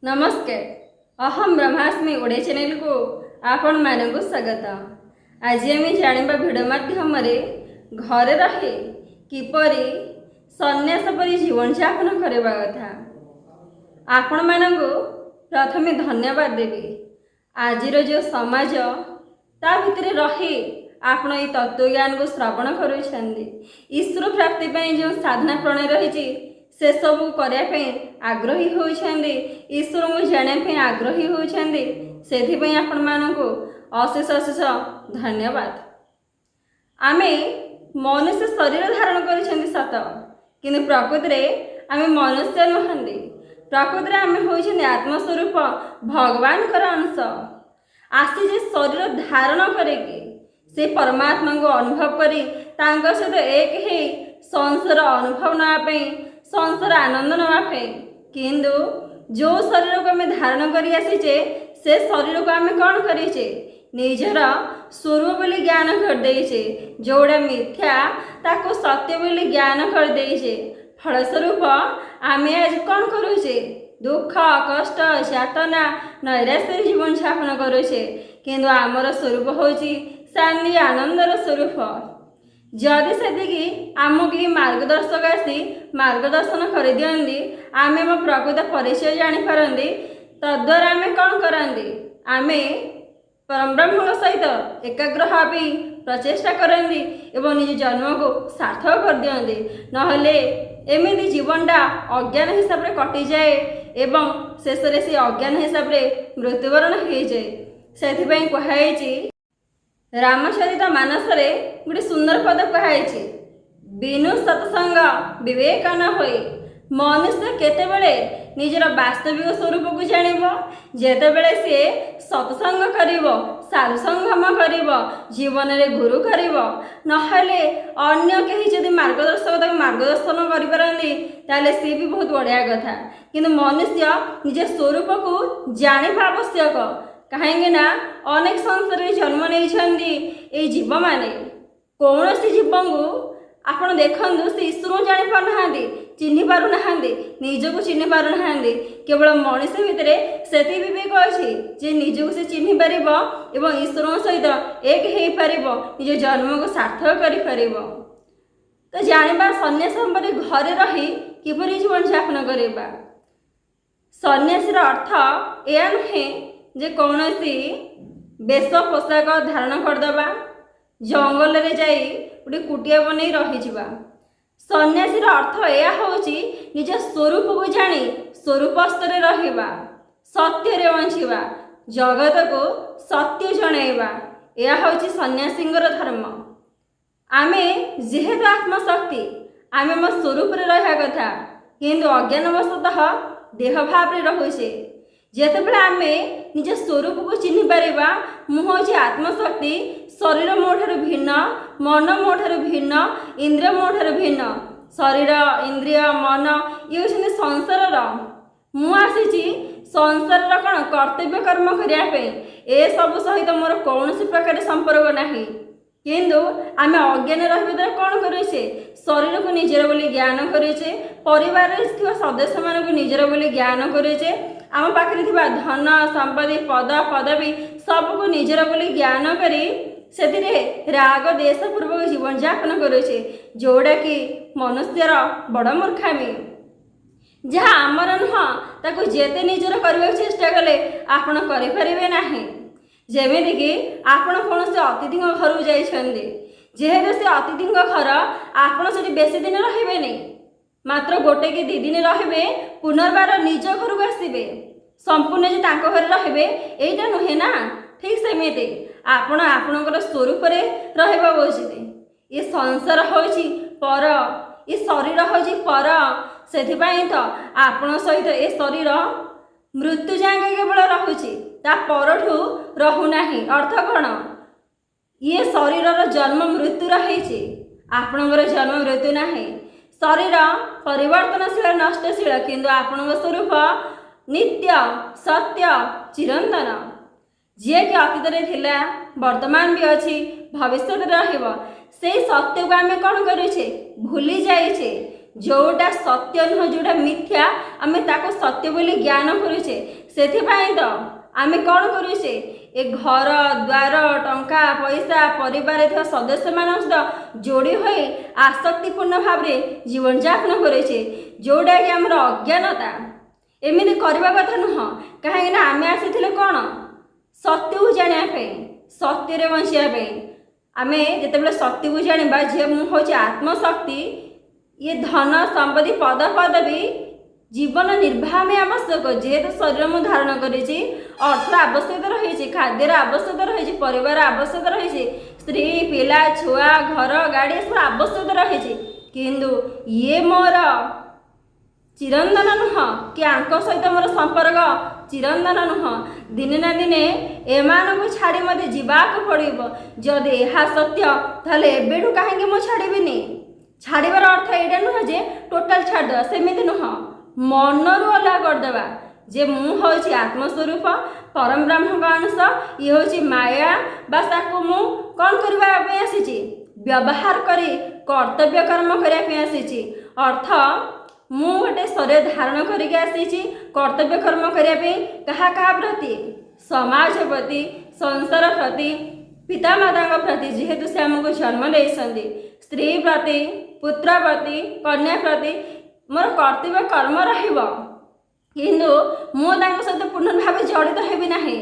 नमस्कार। अहम ब्रह्मास्मि ओडिया चैनल को आपण मानक स्वागत। आज आम जाना भिडियो माध्यम घरे रही किपरि सन्यास परी जीवन यापन करवा कथा आपण मानक प्रथमे धन्यवाद देवी। आज जो समाज ता भितर रही आपण ये तत्व ज्ञान को श्रवण करुछंदी। ईश्वर प्राप्ति जो साधना प्रणय रही से सबू करने आग्रही होती, ईश्वर को जानापी आग्रही होती, से आपण मानक अशेष अशेष धन्यवाद। आमे मनुष्य शरीर धारण कर सत कि प्रकृति आम मनुष्य नुहति। प्रकृति आम होती आत्मस्वरूप भगवान अंश आसी जे शरीर धारण करके से परमात्मा को अनुभव करी सहित एक ही संसार अनुभव नापी संसार आनंद नापे। किंतु जो शरीर को आम धारण कर आसीचे से शरीर को आम कौन करेचे निजर स्वरूप बोली ज्ञान करदेचे, जोड़ा मिथ्या ताको सत्य बोली ज्ञान करदेचे। फलस्वरूप आम आज कौन करुचे दुख कष्ट यातना नैराश्य जीवन यापन करुचे। किंतु आमर स्वरूप होची शांति आनंदर स्वरूप। जदि से आमको मार्गदर्शक आसी मार्गदर्शन कर दिखती आम प्रकृत परिचय जापारती तद्वारा आम कौन करती आम परब्रह्म सहित एकाग्र भावी प्रचेषा करती एवं निज जन्म को सार्थक कर दिखती। नहले एमती जीवनटा अज्ञान हिसाब से कटि जाए एवं शेष से अज्ञान हिसाब से मृत्युवरण हो जाए। से कहुई रामचरित मानस गोटे सुंदर पद कहुई बिनु सत्संग विवेक न होई। मनुष्य केतेबेले निजर वास्तविक स्वरूप को जानिबो जेतेबेले से सत्संग करिवो साधुसंगम करिवो जीवन रे गुरु करिवो। नहले अन्य कहीं जदि मार्गदर्शक मार्गदर्शन करिपारंदी ताले से भी बहुत बढ़िया कथा। किंतु मनुष्य निज स्वरूप को जानिबा आवश्यक कहीं अनेक संसार जन्म नहीं जीव माने कौन सी जीव को आपण देखु से ईश्वर जानी पार ना चिन्ह पार ना निजक चिन्ह पार ना केवल मनुष्य भितर से विवेक अच्छी जे निजक से चिन्ह पार एवं ईश्वर सहित एक हो पार निज जन्म को सार्थक कर। तो जाना सन्यास पर घरे रही किपरि जीवन यापन करवा। सन्यासीर अर्थ यह नुहे जे कौन सी बेश पोशाक धारण करदे जंगल रे जाई गोटे कुटिया बन रही। सन्यासीर अर्थ यह होची निज स्वरूप को जानी स्वरूप स्तर रहिबा सत्य रे बंचिबा जगत को सत्य जणाइबा यह होची सन्यासींगर धर्म। आमे जेहेतु आत्मशक्ति आमे मो स्वरूप रे रहा कथा किंतु अज्ञानवशतः देह भाव रे रहुछे। जेतेबेले आमे निज स्वरूप को चिन्ह पारिबा मु होची आत्मशक्ति शरीर मोठार भिन्न मन मोठार भिन्न इंद्रिय मोठार भिन्न शरीर इंद्रिय मन ये संसार मु आसी संसार कौन कर्तव्य कर्म करने ए सब सहित मोर कौन प्रकार संपर्क नहीं। किंतु आम अज्ञान रही द्वारा कौन करेचे शरीर को निजर बोली ज्ञान करेचे परिवार सदस्य मान को निजर बोली ज्ञान करेचे आम पाखे धन संपत्ति पद पदवी सबको निजर बोली ज्ञान करी से राग देश पूर्वक जीवन यापन करुचे जोड़ा कि मनुष्यर बड़ मूर्खामी जहाँ आमर नुह ताको जेते निजर करने चेष्टा कले आपण करें ना। जमीक कि आपण कौन से अतिथि घर जाइछन्ते जेहेतु से अतिथि घर आपण से बेसी दिन रही मात्र गोटे कि 2 दिन रे पुनर्बार निज घर को आसबे संपूर्ण जे तांको घर रे एटा नुहे ना। ठीक सेमिति आपण आपणकर स्वरूप रहिबा उचित। ये संसार होची पर ये शरीर होची पर सेथिपाई तो आपण सहित ए शरीर मृत्यु जाए केवल रहुची ता परठू रहुना। अर्थ कौन ये शरीर जन्म मृत्यु रही आपणकर जन्म मृत्यु ना। शरीर परिवर्तनशील नष्टशील किंतु आपण स्वरूप नित्य सत्य चिरंतन जी कि अतीत थिला वर्तमान भी अच्छी भविष्य से सत्य को आम कौन करुचे भूली जाइए जोटा सत्य नुह जोटा मिथ्या आम ताको सत्य बोली ज्ञान करुचे से तो आम कौन करुचे ए घर द्वार टंका पैसा परिवार सदस्य मान सहित जोड़ी हुई आसक्तिपूर्ण भाव में जीवन यापन करुचे जोटा कि आमर अज्ञानता एमती करवा कथा नुह कहीं आम आसी कौन सत्य को जानापी सत्य बचापी आम जिते सत्य को जाना जे मुझे आत्मशक्ति ये धन संपत्ति पद पदवी जीवन निर्वाह में आवश्यक जेहेतु शरीर मुझे धारण करी अर्थर आवश्यकता रही खाद्यर आवश्यकता रही परिवार आवश्यकता रही स्त्री पिला छुआ घर गाड़ी सब आवश्यकता रही किंतु ये मोर चिरंदन नुह कि आंक सहित मोर संपर्क चिरंदन नुह दिने ना दिने एमानू छाड़ी मत जावाक पड़ो जदि यह सत्य ताले एबेठू कहीं मुझे छाड़बी छाड़बार अर्थ यहाँ नुह जे टोटाल छाड़देवा सेमती नुह मनरू अलग करदेवा जे मुझे आत्मस्वरूप परम ब्रह्म का अंश ये हूँ माया बस मु कौन करने आसी व्यवहार कर कर्तव्य कर्म करने आसी अर्थ मु गोटे शरीर धारण करके आसी कर्तव्य कर्म करने क्या प्रति समाज प्रति संसार प्रति पिता माता प्रति जेहेतु से आमको जन्म देते स्त्री प्रति पुत्र प्रति कन्या प्रति मोर कर्तव्य कर्म रहिबो किंतु मु तांको सहित पूर्ण भाव जड़ित हेबी नाही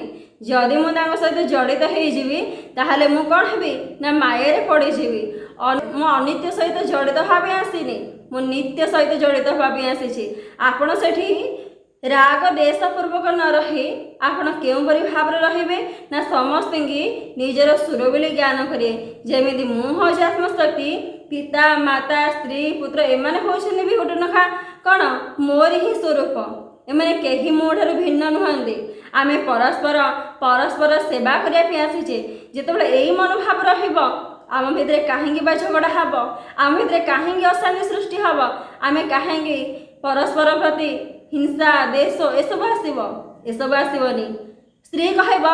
जदि मु तांको सहित जड़ित हेजिबी ताहाले मु कोन हेबी ना माया रे पड़ी जीवी मु अनित्य सहित जड़ित भाव आसीनी मु नित्य सहित जड़ित भाव आसी आपण सेठी राग देश पूर्वक न रही आपण केउ परि भाव रहिबे ना समस्त की निजर सुर बोली ज्ञान करिए जेमिति मु हो आत्मशक्ति पिता माता स्त्री पुत्र एमाने होछन भी गोटे नखा कौन मोर ही स्वरूप एमाने केही मो ठारू भिन्न नुहंती आमे परस्पर परस्पर सेवा करने आसीचे जितेबाला यही मनोभाव रहिबो आम भितर कहीं झगड़ा हम आम भितर कहीं अशांति सृष्टि हम आम कहीं परस्पर प्रति हिंसा देश एसब आसब आसबनी स्त्री कहब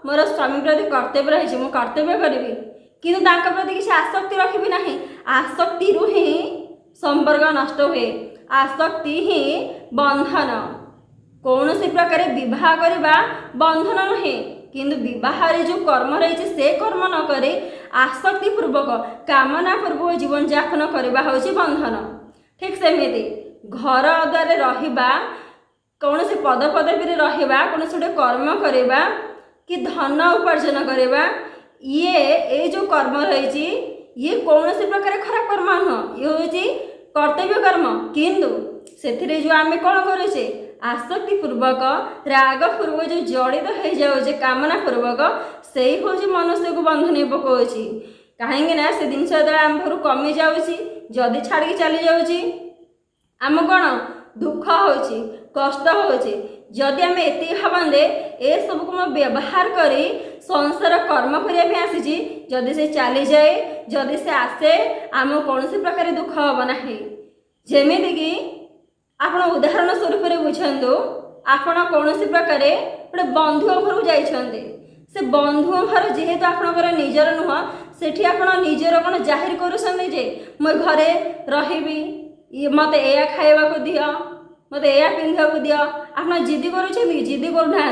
मोर स्वामी प्रति कर्तव्य रही मु कर्तव्य करी किंतु तांका प्रति किसी आसक्ति रखी ना आसक्ति ही संपर्क नष्ट हुए आसक्ति ही बंधन कौन सी प्रकार विवाह करवा बंधन नुहे किंतु विवाह जो कर्म रही से कर्म न करे आसक्ति पूर्वक कामना पूर्वक जीवन यापन करवा हूँ बंधन ठीक सेमती घर द्वार रहिबा कौन से पद पदवी रहिबा कौन से कर्म करवा कि धन उपार्जन करवा ये जो कर्म रही ये कौन से प्रकार खराब कर्म नुह ये हूँ कर्तव्य कर्म किंतु से जो आम कौन करुचे आसक्ति पूर्वक राग पूर्वक जो जड़ित हो जाऊे कामना पूर्वक से ही हूँ मनुष्य को बंधन पकाऊँ कहीं से जिनस जो आम घर कमी जाऊँगी जदि छाड़ी चली जाऊँगी आम कौन दुख होची कष्ट होची जदि आम एति भावंदे ए सब को व्यवहार करी संसार कर्म करने आसी जदि से चली जाए जदि से आसे आम कौन सी प्रकार दुख हम ना जमीक कि आप उदाहरण स्वरूप बुझंतु आपण कौन सी प्रकार गोटे बंधु घर जाइछन्ते से बंधु घर जेहेतु आपणकर निजर नुह सेठी आपण निजर कौन जाहिर करुछन्ते जे मो घरे रहिबी मत या खाइबा को दियो मत या पिंधा को दियो आप जिद्दी जिद्दी करूना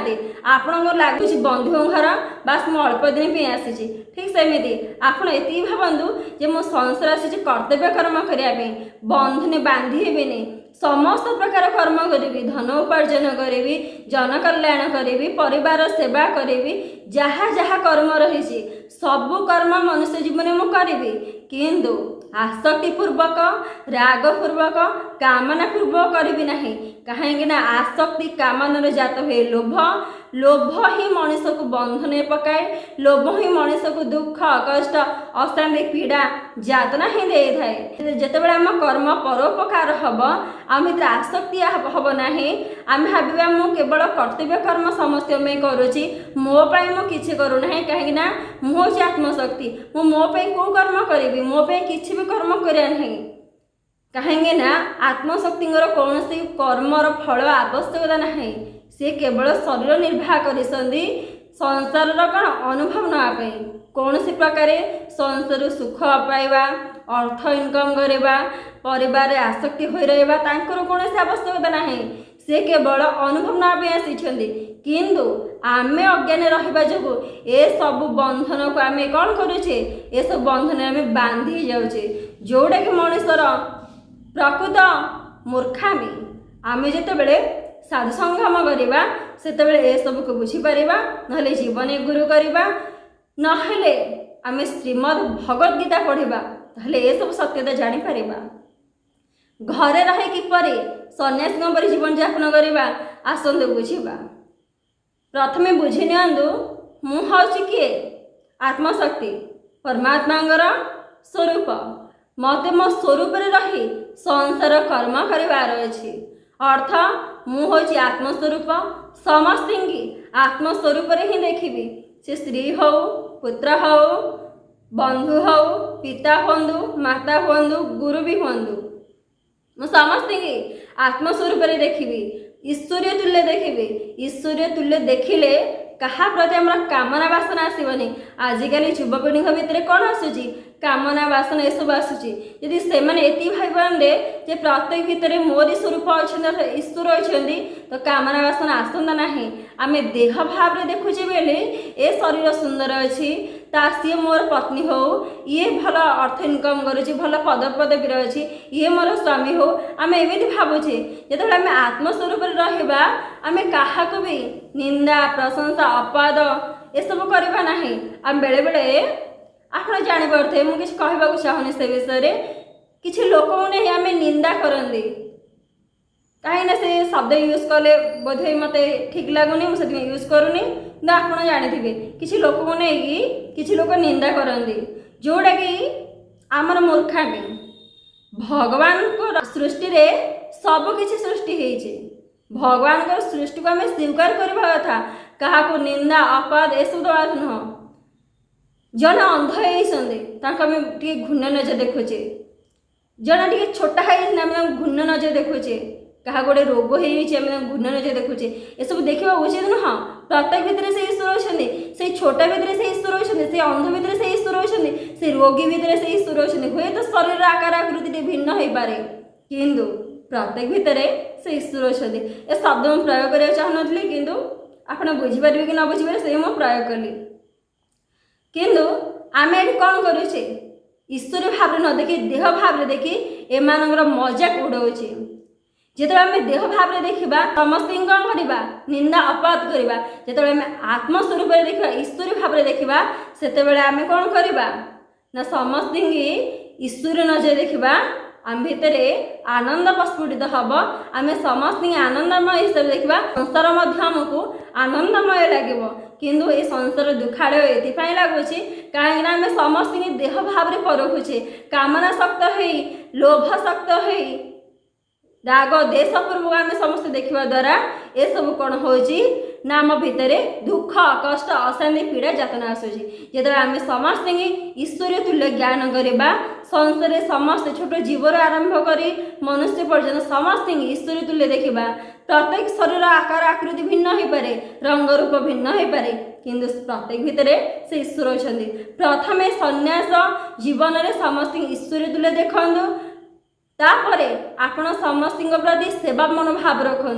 आपण लगुच बंधु घर बास मु अल्प दिन पे आसी ठीक सेमती आपण एति भावतु जे मो संसार आसी कर्तव्य कर्म करने बंधुने बांधीबेनि समस्त प्रकार कर्म करी धन उपार्जन करी जन कल्याण करी परिवार सेवा करी जहाँ जहाँ कर्म रही सबु कर्म मनुष्य जीवन में करी किंतु आसक्ति पूर्वक राग पूर्वक कामना पूर्वक करी ना कहीं आसक्ति कामनार जात हुए लोभ लोभ ही मनीष को बंधन पकाए लोभ ही मनीष को दुख कष्ट अशांति पीड़ा यातना ही दे थाए जितेबाला आम कर्म परोपकार हम आम भर आसक्ति हम ना आम भाविबा मु केवल कर्तव्य कर्म समस्त में करुँची मो पाई मु किछि करूना कहीं मु हूँ आत्मशक्ति मु मो पाई को कर्म करी मो पाई किछि भी कर्म करिया नहीं कहीं आत्मशक्ति कौन सी कर्मर फल आवश्यकता ना सी केवल शरीर निर्वाह कर संसार कौन अनुभव नापी कौन सी प्रकार संसार सुख पाइबा अर्थ इनकम करवा परिवार आसक्ति हो रहा तांकर कौन आवश्यकता नहीं से केवल अनुभव नापी आसी किंतु आमे अज्ञान रहा जो ए सब बंधन को आम कौन करुचे ए सब बंधन आम बांधि जाऊे जोड़ा कि मनुष्यर प्रकृत मूर्खामी आम जिते साधु संगम करवा से ए सब को बुझीपर ना जीवन गुरु करवा ना आम श्रीमद भगवद गीता पढ़ा ताहले ए सब सत्यता जापर घरे रही किपर सन्यासी पर जीवन यापन करवा आसतु बुझा प्रथमे बुझी नियंतु मुझे किए आत्मशक्ति परमात्मा स्वरूप मत मो स्वरूप रही संसार कर्म करार अच्छी अर्थ मुझे आत्मस्वरूप समस्त आत्मस्वरूप ही देखी से स्त्री हो पुत्र हो बंधु हो पिता हूँ माता हूँ गुरु भी हूँ मु समस्त आत्मस्वरूप देखी ईश्वरीय तुल्य देखी ईश्वरीय तुल्य देखिले कहा प्रति आम कामना बासना आसबनी आजिकल युवपीढ़ी भितर कौन आसूची कामना बासना एसब आसूची यदि से ये भाई जे प्रत्येक भितर मोरी स्वरूप अच्छा ईश्वर अच्छा तो कामना बासना आसंता ना आम देह भाव में देखुचे बेले ए शरीर सुंदर अच्छी सी मोर पत्नी हो ये भल अर्थ इनकम करुच्ची भल पदपदवी अच्छी ये मोर स्वामी हो आम एमती भावुचे जो आम आत्मस्वरूप रहा आम क्या भी निंदा प्रशंसा अपवाद एसबू करवा ना आम बेले बेले आप जापे मुझे कहवाक चाहूनी से विषय किसी लोक नहीं आम निंदा करती कहीं से शब्द यूज कले बोधे मत ठीक लगुनि मुझे यूज करूनी ना आप जानी किसी लोक को नहीं किसी लोग निंदा करती जोड़ा कि आमर मूर्खामी भगवान को सृष्टि रे सब किसी सृष्टि है भगवान को सृष्टि को आम स्वीकार करवा कथा क्या को निंदा अपवाद एसब दवा नुह जन अंध होती घूर्ण नजर देखुचे जन टे छोटा है घूर्ण नजर देखुचे क्या गोटे रोग हो घूर्ण नजर देखुचे ये सब देखा उचित नुह प्रत्येक भितर से ईश्वर अच्छा से छोटा भितर से ईश्वर अच्छा से अंध भितर से ईश्वर अच्छा से रोगी भितर से ईश्वर अच्छा हुए तो शरीर आकार आकृति भिन्न हो पारे किंतु प्रत्येक भितर से ईश्वर अच्छा ए शब्द मुझे प्रयोग करने चाहूनी किंतु आप बुझीपारे कि न बुझीपारे से मुझे प्रयोग कली किंतु आम ये कौन करुचे ईश्वर भाव न देखी देह भाव देखी एम मजाक उड़ाऊे जो आम देह भाव देखा समस्त कौन करवा निंदा अपवाद करवा जो आम आत्मस्वरूप देखा ईश्वरी भाव देखा से आम कौन करवा ना समस्त ईश्वर नजर देखा आम भितर आनंद प्रस्फुटित हम आम समस्त आनंदमय हिसाब देखा संसार आमको आनंदमय लगे किंतु ये संसार दुखाड़य ये लगुच कहीं आम समस्त देह भाव में परखुचे कामना शक्त हो लोभ शक्त हो राग देश पूर्वक आम समस्त देखा द्वारा ये सब कौन होम भितर दुख कष्ट अशांति पीड़ा जातना आसूची जो आम समस्त ईश्वरीय तुल्य ज्ञान करवा संसार समस्त छोट जीवर आरंभ कर मनुष्य पर्यटन समस्त ईश्वरीय तुल्य देखा प्रत्येक शरीर आकार आकृति भिन्न हो पारे रंग रूप भिन्न हो पारे किंतु प्रत्येक भितर से ईश्वर अच्छा प्रथमे सन्यास जीवन में समस्त ईश्वरीय तुल्य देखु तापरे आपण समस्त प्रति सेवा मनोभाव रखु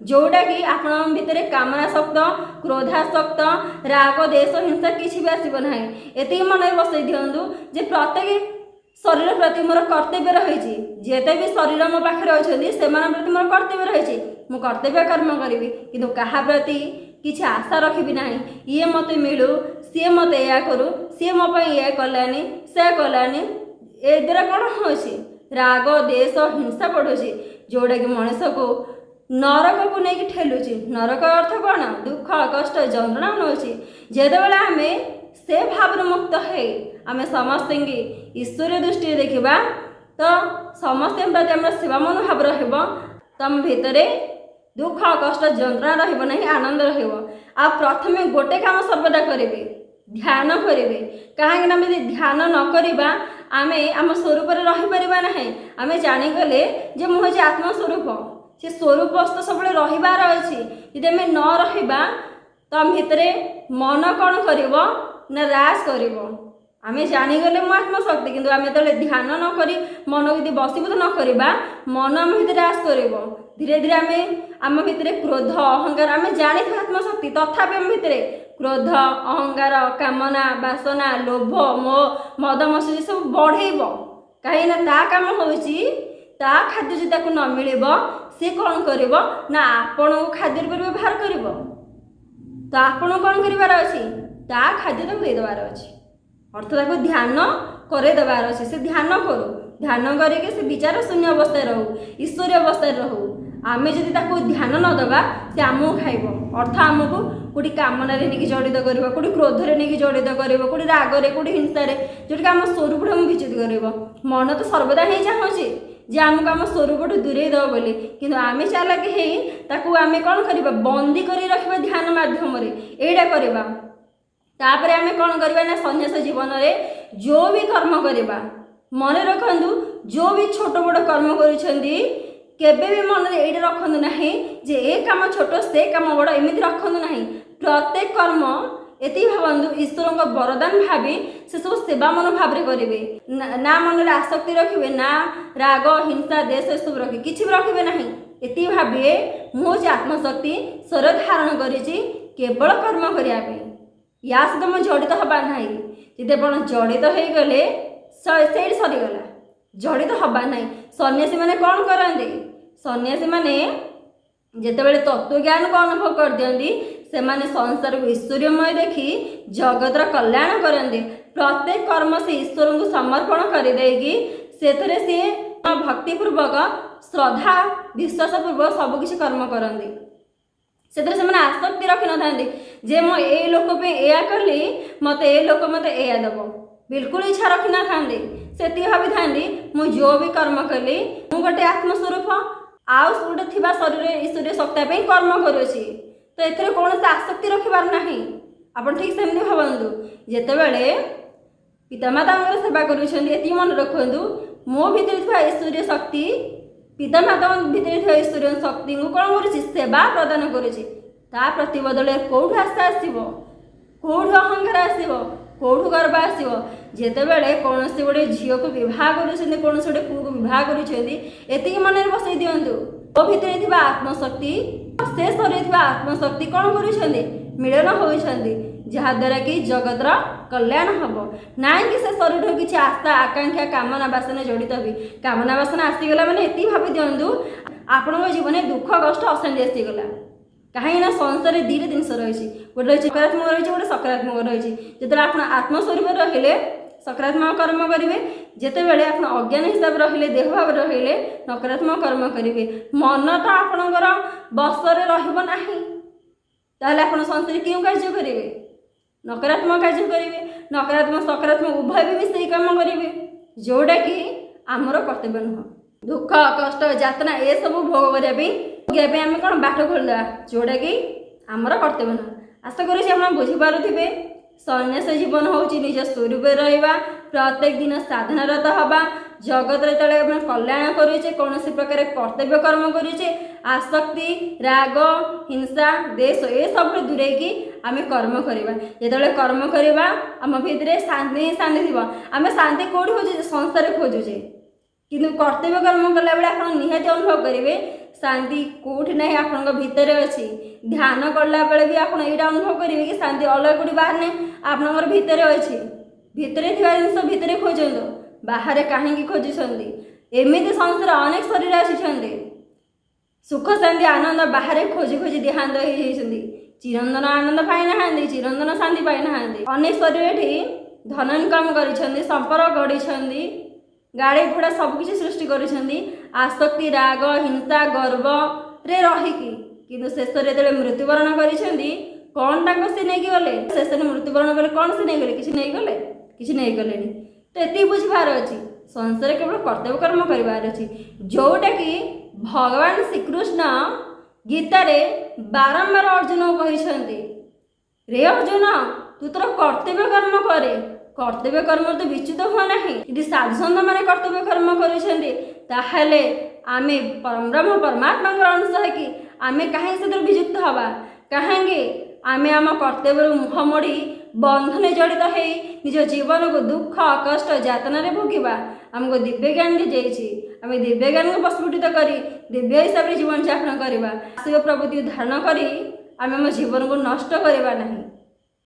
जोटा कि आपण भितर कामना शक्त क्रोधाशक्त राग देश हिंसा किसी भी आसना ये मन में बसई दिंतु जे प्रत्येक शरीर प्रति मोर कर्तव्य रही जेते भी शरीर मो पाखे अच्छा से प्रति मोर कर्तव्य रही मु कर्तव्य कर्म करी कि क्या प्रति किसी आशा रखी ना ये मत मिलू सी मत या करू सी मो ये कलानी से कलानी ए द्वारा कौन हो राग देश हिंसा बढ़ुची जोड़ा कि मनीष को नरक को लेकिन ठेलुची नरक अर्थ कौन दुख कष्ट जंत्रणा नौ जो आम से भाव मुक्त है आम समस्त ईश्वरीय दृष्टि देखा तो समस्त प्रति आम सेवा मनोभाव रम भितर दुख कष्ट जंत्रणा रही आनंद रथमे गोटे काम सर्वदा करेंगे ध्यान करेंगे कहीं ध्यान न करवा आम आम स्वरूप रहीपर ना आम जाणीगले जे मुझे आत्मस्वरूप से स्वरूप तो सब रहीबार अच्छी यदि आम न रहा तो आम भितर मन कौन कर रास कर आमे जानीगले मो आत्मशक्ति किंतु आमे तले ध्यान न करी मन यदि बसीभूत न करिबा मन आम भितर आस करिवो धीरे धीरे आमे आम भितर क्रोध अहंकार आमे जानी आत्मशक्ति तथापि आम भितर क्रोध अहंकार कामना वासना लोभ मोह मद मत्सर्य सब बढ़ेब कहीं ता काम होची ता खाद्य जो ताको न मिलिब से कौन करिब ना आपण खाद्य रूप व्यवहार करिब तो आपण कौन करिवार अछि ता खाद्य ताको दे देवार अछि अर्थ ताको ध्यान करे देवार अछि से ध्यान करू ध्यान करके से विचार शून्य अवस्था रहू ईश्वरीय अवस्था रहू आमे जदि ताको ध्यान न दबा से आमको खाइब अर्थ आमको कोटी कामना रे नेकी जड़ित करिवो कोटी क्रोध रे नेकी जड़ित करिवो कोटी राग रे कोटी हिंसा रे जोटी आम स्वरूप हम विचित करिवो मन तो सर्वदा ही चाहूची जे आमको आम स्वरूप दूरे दब बोली किंतु आमे चालाकी हे ताकू आमे कौन करिबा बंदी करी रखिबा ध्यान माध्यम रे एडा करिबा तापर आमे कौन करिबा ना सन्यास जीवन रे जो भी कर्म करिबा मन रखंतु जो भी छोट बड़ कर्म करूछंदी केबे भी मन रे एडा रखंतु नाही जे ए काम छोट से काम बड़ एमिति रखंतु नाही प्रत्येक कर्म एति भावंतु ईश्वर वरदान भावी से सब सेवा मन भाव करेंगे ना मन में आसक्ति रखिए ना राग हिंसा देश सब रखिए किसी भी रखिए ना एति भावे मुझे आत्मशक्ति स्वर धारण करिछि केवल कर्म करने या सहित मुझे जड़ित हवा ना जिते आप जड़ित हो गले से सरीगला जड़ित हवा ना सन्यासी मैंने कौन करते सन्यासी मैंने जितेबाला तत्व ज्ञान को अनुभव कर दियंती से माने संसार को ईश्वरमय देखी जगतर कल्याण करते प्रत्येक कर्म से ईश्वर को समर्पण कर देगी से भक्तिपूर्वक श्रद्धा विश्वास पूर्वक सबकि कर्म करते से आसक्ति रखी न था जे मो ए लोक पे या कली मत ए लोक मत या दब बिल्कुल इच्छा रखी न था से भावी था मु जो भी कर्म कली मु गोटे आत्मस्वरूप आउ गोटे थी शरीर ईश्वरीय सत्ता कर्म करुँची तो एथरे कौन से आसक्ति रखिबार नाही आपण ठीक सेमती भावंतु जेतेबेले पितामाता सेवा करुछंदी एति मन रखंतु मो भितर थिबा ईश्वरीय शक्ति पितामाता भितर थिबा ईश्वरीय शक्ति को कौन करुछि सेवा प्रदान करुछि ता प्रति बदले कोठु आस्था आसीबो कोठु अहंकार आसीबो कोठु गर्व आसीबो जेतेबेले कौन से गोटे झील को विवाह करुछंदी कौन से गोटे पुओ को विवाह करुछंदी एति मन रे बसई दियंतु ओ भितर थिबा आत्मशक्ति से शरीर आत्मशक्ति कौन करुछंदी मिलन होइछंदी जहाद्वारा कि जगतर कल्याण हम ना कि से शरीर किसी आस्था आकांक्षा कामना वासना जड़ित भी कामना वासना आसीगला मैंने ये भावी दिंतु आपण जीवन में दुख कष्ट अशांति आसीगला कहीं संसार दुईटा जिनस रही गोटे रही सकारात्मक रही गोटे सकारात्मक रही जो आप आत्मस्वरूप रहिले सकारात्मक कर्म करेंगे जितेबाला आप अज्ञान हिसाब रहिले देह भाव रहिले नकारात्मक कर्म करेंगे मन तो आपणकर बसरे रहा आप संसार क्यों कार्य करेंगे नकारात्मक कार्य करेंगे नकारात्मक सकारात्मक उभय भी मिसे कम करेंगे जोटा कि आमर कर्तव्य नुह दुख कष्ट यातना ये सब भोग करने आम कौन बाट खोलदेवा जोटा कि आमर कर्तव्य नुह आशा कर बुझीपारे सन्यास जीवन हूँ निज स्वरूप रहा प्रत्येक दिन साधनारत हवा जगत जो कल्याण करुचे कौन से प्रकार कर्तव्य कर्म करुचे आसक्ति राग हिंसा देश ये सब दूरे की आम कर्म करवा जो कर्म करवा आम भितर शांति ही शांति थी आम शांति कौटी खोजे संसार खोजुचे किंतु कर्तव्य कर्म कला बेले आप निहाती अनुभव करेंगे शांति कौटी ना आपण भितर अच्छी ध्यान कला बेले भी आप अनुभव करेंगे कि शांति अलग कौटी बाहर ना आपंकर भितर अच्छी भितर थी जिन भितर खोजतु बाहर कहीं खोजुंट एमती संसार अनेक शरीर आसी सुख शांति आनंद बाहर खोजी खोजी देहांत होती चिरंदन आनंद पाई ना चिरंदन शांति पाई ना अनेक शरीर ये धन इनकम कर संपर्क गढ़ी गाड़ी घोड़ा सबकि सृष्टि कर आसक्ति राग हिंसा गर्व रे रहीकि किंतु शेष जो मृत्युवरण कर कौन से नहीं गले शेष मृत्युवरण कले कौन से नहीं गले किसी नहीं गले किसी नहीं गले तो ये बुझार अच्छी संसार केवल कर्तव्य कर्म करार अच्छी जोटा कि भगवान श्रीकृष्ण गीतार बारंबार अर्जुन को कहते रे अर्जुन तू तोर कर्तव्य कर्म करे कर्तव्य कर्म तो विच्युत हुआ ना यदि साधुसंत मैंने कर्तव्य कर्म करें आमे परब्रह्म परमात्मा अंश है कि आमे कहीं से विजुक्त हवा कहेंगे आमे आम कर्तव्य मुह मोड़ी बंधन जड़ित हो निज जीवन को दुख कष्ट यातना भोगवा आमको दिव्य ज्ञान दी जाइए। आम दिव्य ज्ञान को प्रस्फुटित कर दिव्य हिसाब से जीवन यापन करवा आर्थिक प्रवृत्ति धारण कर आम आम जीवन को नष्ट करवा नहीं।